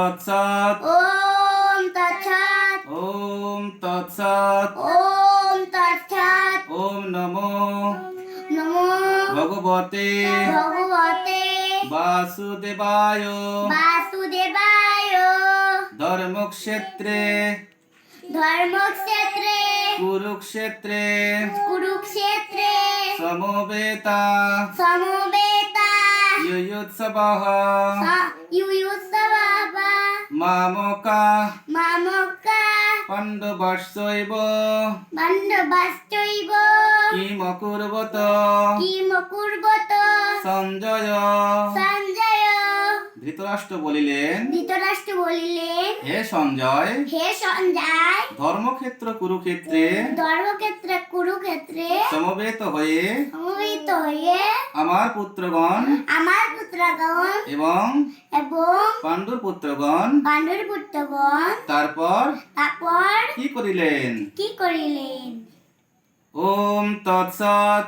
তৎসৎ ওম তৎসৎ ওম তৎসৎ ওম তৎসৎ ওম নমো নমো ভগবতে ভগবতে বাসুদেবায় বাসুদেবায় ধর্মক্ষেত্রে ধর্মক্ষেত্রে কুরুক্ষেত্রে কুরুক্ষেত্রে সমবেতা সমবেতা युयुत्सवः युयुत्सवः मामका मामका पाण्डवश्चैव पाण्डवश्चैव किमकुर्वत किमकुर्वत সঞ্জয় সঞ্জয় ধৃতরাষ্ট্র বলিলেন ধৃতরাষ্ট্র বলিলেন হে সঞ্জয় হে সঞ্জয় ধর্মক্ষেত্র কুরুক্ষেত্রে ধর্মক্ষেত্রে কুরুক্ষেত্রে সমবেত হয়ে সমবেত হয়ে আমার পুত্রগণ আমার পুত্রগণ এবং এবং পাণ্ডুর পুত্রগণ পাণ্ডুর পুত্রগণ তারপর তারপর কি করিলেন কি করিলেন? ওম তৎসৎ